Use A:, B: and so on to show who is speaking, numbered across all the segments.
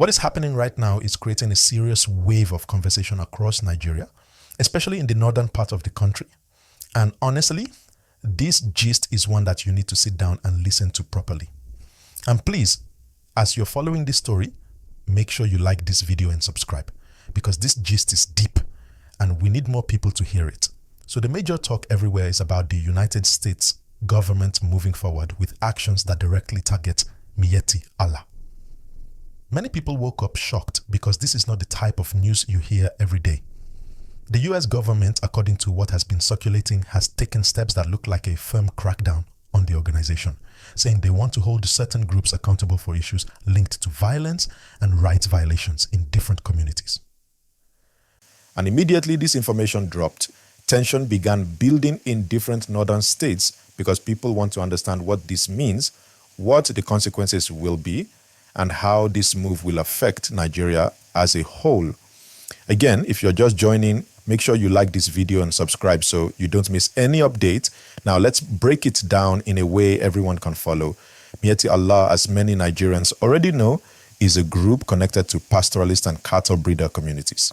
A: What is happening right now is creating a serious wave of conversation across Nigeria, especially in the northern part of the country. And honestly, this gist is one that you need to sit down and listen to properly. And please, as you're following this story, make sure you like this video and subscribe, because this gist is deep and we need more people to hear it. So the major talk everywhere is about the United States government moving forward with actions that directly target Miyetti Allah. Many people woke up shocked because this is not the type of news you hear every day. The US government, according to what has been circulating, has taken steps that look like a firm crackdown on the organization, saying they want to hold certain groups accountable for issues linked to violence and rights violations in different communities. And immediately this information dropped, tension began building in different northern states because people want to understand what this means, what the consequences will be, and how this move will affect Nigeria as a whole. Again, if you're just joining, make sure you like this video and subscribe so you don't miss any update. Now let's break it down in a way everyone can follow. Miyetti Allah, as many Nigerians already know, is a group connected to pastoralist and cattle breeder communities.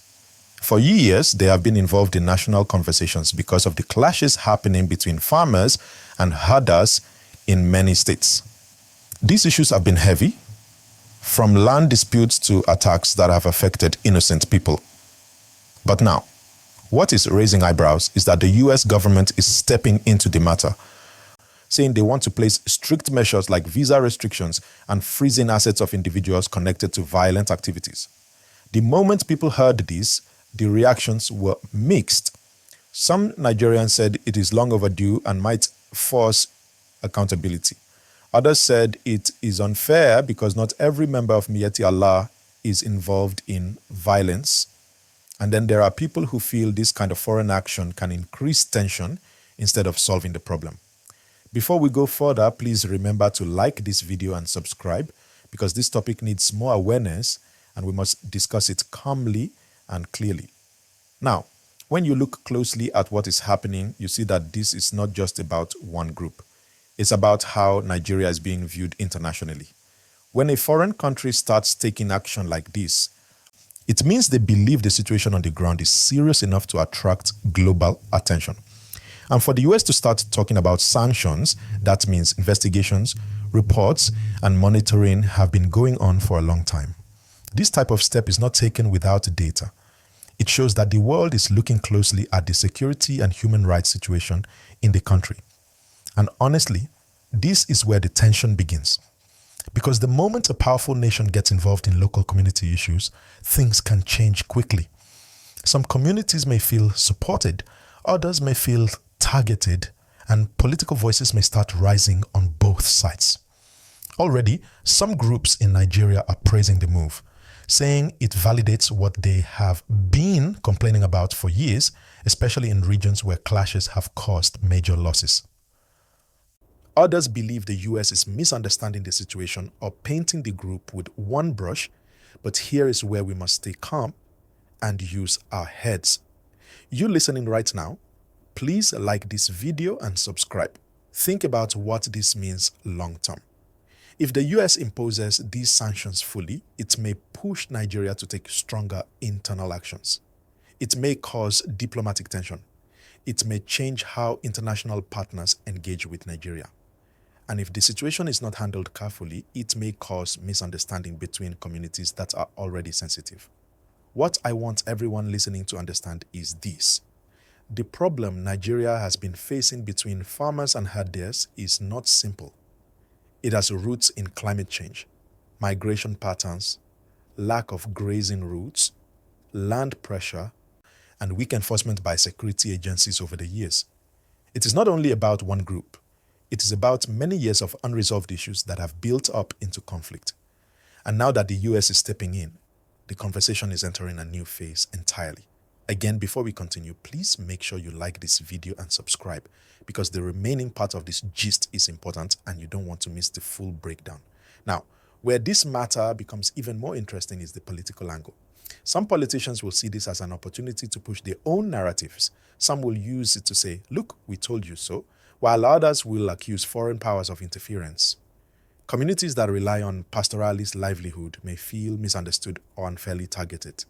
A: For years, they have been involved in national conversations because of the clashes happening between farmers and herders in many states. These issues have been heavy, from land disputes to attacks that have affected innocent people. But now, what is raising eyebrows is that the US government is stepping into the matter, saying they want to place strict measures like visa restrictions and freezing assets of individuals connected to violent activities. The moment people heard this, the reactions were mixed. Some Nigerians said it is long overdue and might force accountability. Others said it is unfair because not every member of Miyetti Allah is involved in violence. And then there are people who feel this kind of foreign action can increase tension instead of solving the problem. Before we go further, please remember to like this video and subscribe, because this topic needs more awareness and we must discuss it calmly and clearly. Now, when you look closely at what is happening, you see that this is not just about one group. It's about how Nigeria is being viewed internationally. When a foreign country starts taking action like this, it means they believe the situation on the ground is serious enough to attract global attention. And for the US to start talking about sanctions, that means investigations, reports, and monitoring have been going on for a long time. This type of step is not taken without data. It shows that the world is looking closely at the security and human rights situation in the country. And honestly, this is where the tension begins. Because the moment a powerful nation gets involved in local community issues, things can change quickly. Some communities may feel supported, others may feel targeted, and political voices may start rising on both sides. Already, some groups in Nigeria are praising the move, saying it validates what they have been complaining about for years, especially in regions where clashes have caused major losses. Others believe the US is misunderstanding the situation or painting the group with one brush, but here is where we must stay calm and use our heads. You listening right now, please like this video and subscribe. Think about what this means long term. If the US imposes these sanctions fully, it may push Nigeria to take stronger internal actions. It may cause diplomatic tension. It may change how international partners engage with Nigeria. And if the situation is not handled carefully, it may cause misunderstanding between communities that are already sensitive. What I want everyone listening to understand is this. The problem Nigeria has been facing between farmers and herders is not simple. It has roots in climate change, migration patterns, lack of grazing routes, land pressure, and weak enforcement by security agencies over the years. It is not only about one group. It is about many years of unresolved issues that have built up into conflict. And now that the US is stepping in, the conversation is entering a new phase entirely. Again, before we continue, please make sure you like this video and subscribe, because the remaining part of this gist is important and you don't want to miss the full breakdown. Now, where this matter becomes even more interesting is the political angle. Some politicians will see this as an opportunity to push their own narratives. Some will use it to say, look, we told you so, while others will accuse foreign powers of interference. Communities that rely on pastoralist livelihood may feel misunderstood or unfairly targeted.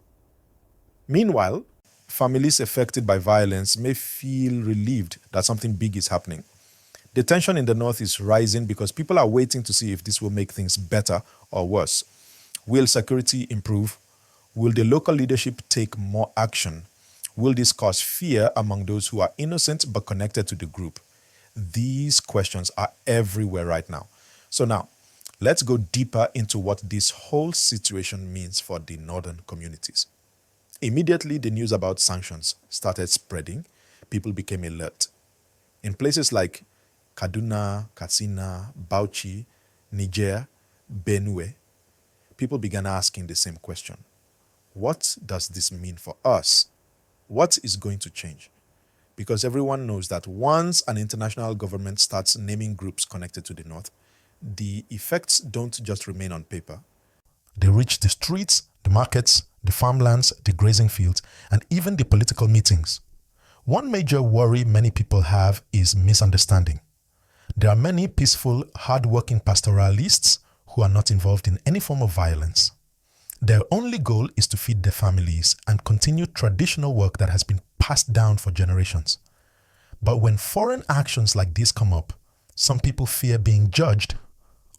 A: Meanwhile, families affected by violence may feel relieved that something big is happening. The tension in the north is rising because people are waiting to see if this will make things better or worse. Will security improve? Will the local leadership take more action? Will this cause fear among those who are innocent but connected to the group? These questions are everywhere right now. So now, let's go deeper into what this whole situation means for the northern communities. Immediately, the news about sanctions started spreading. People became alert. In places like Kaduna, Katsina, Bauchi, Niger, Benue, people began asking the same question. What does this mean for us? What is going to change? Because everyone knows that once an international government starts naming groups connected to the north, the effects don't just remain on paper. They reach the streets, the markets, the farmlands, the grazing fields, and even the political meetings. One major worry many people have is misunderstanding. There are many peaceful, hard-working pastoralists who are not involved in any form of violence. Their only goal is to feed their families and continue traditional work that has been passed down for generations. But when foreign actions like this come up, some people fear being judged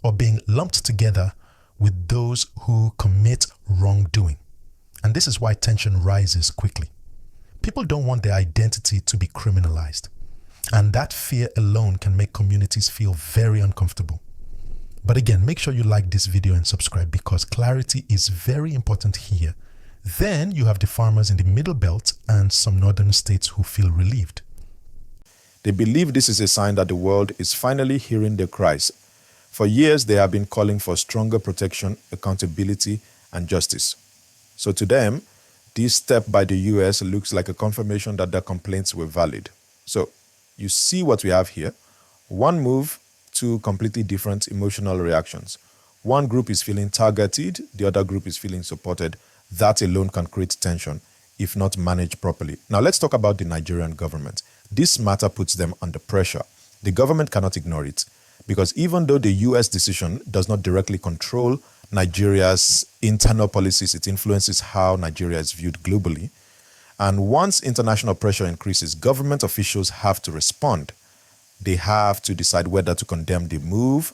A: or being lumped together with those who commit wrongdoing. And this is why tension rises quickly. People don't want their identity to be criminalized. And that fear alone can make communities feel very uncomfortable. But again, make sure you like this video and subscribe because clarity is very important here. Then you have the farmers in the Middle Belt and some northern states who feel relieved. They believe this is a sign that the world is finally hearing their cries. For years, they have been calling for stronger protection, accountability, and justice. So to them, this step by the US looks like a confirmation that their complaints were valid. So you see what we have here. One move, two completely different emotional reactions. One group is feeling targeted, the other group is feeling supported. That alone can create tension if not managed properly. Now let's talk about the Nigerian government. This matter puts them under pressure. The government cannot ignore it because even though the US decision does not directly control Nigeria's internal policies, it influences how Nigeria is viewed globally. And once international pressure increases, government officials have to respond. They have to decide whether to condemn the move,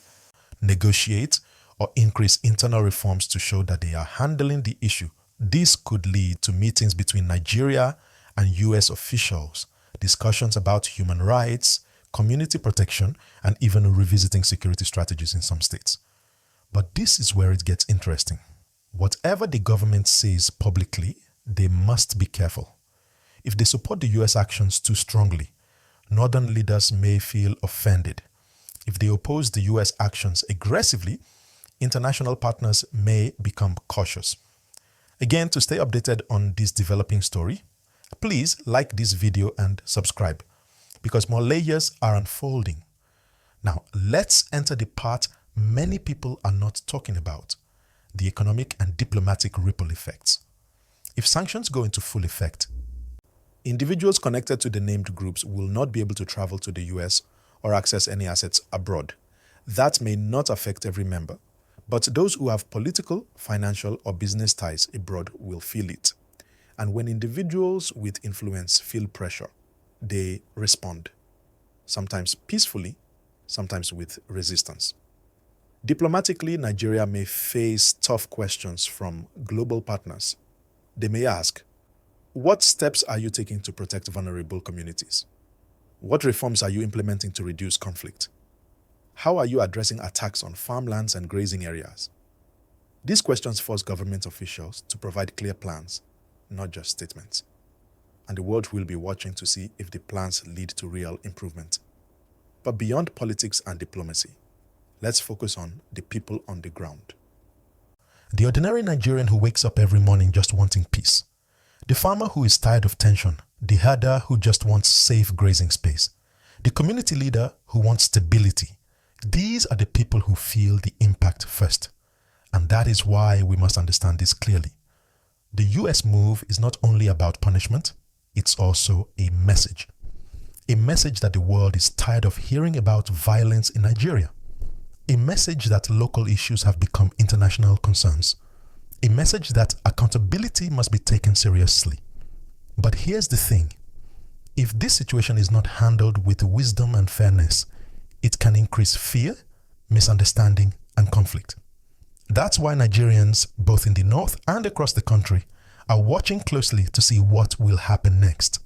A: negotiate, or increase internal reforms to show that they are handling the issue. This could lead to meetings between Nigeria and US officials, discussions about human rights, community protection, and even revisiting security strategies in some states. But this is where it gets interesting. Whatever the government says publicly, they must be careful. If they support the US actions too strongly, northern leaders may feel offended. If they oppose the US actions aggressively, international partners may become cautious. Again, to stay updated on this developing story, please like this video and subscribe because more layers are unfolding. Now, let's enter the part many people are not talking about, the economic and diplomatic ripple effects. If sanctions go into full effect, individuals connected to the named groups will not be able to travel to the US or access any assets abroad. That may not affect every member, but those who have political, financial, or business ties abroad will feel it. And when individuals with influence feel pressure, they respond, sometimes peacefully, sometimes with resistance. Diplomatically, Nigeria may face tough questions from global partners. They may ask, what steps are you taking to protect vulnerable communities? What reforms are you implementing to reduce conflict? How are you addressing attacks on farmlands and grazing areas? These questions force government officials to provide clear plans, not just statements. And the world will be watching to see if the plans lead to real improvement. But beyond politics and diplomacy, let's focus on the people on the ground. The ordinary Nigerian who wakes up every morning just wanting peace. The farmer who is tired of tension. The herder who just wants safe grazing space. The community leader who wants stability. These are the people who feel the impact first. And that is why we must understand this clearly. The US move is not only about punishment, it's also a message. A message that the world is tired of hearing about violence in Nigeria. a message that local issues have become international concerns, a message that accountability must be taken seriously. But here's the thing. If this situation is not handled with wisdom and fairness, it can increase fear, misunderstanding, and conflict. That's why Nigerians, both in the north and across the country, are watching closely to see what will happen next.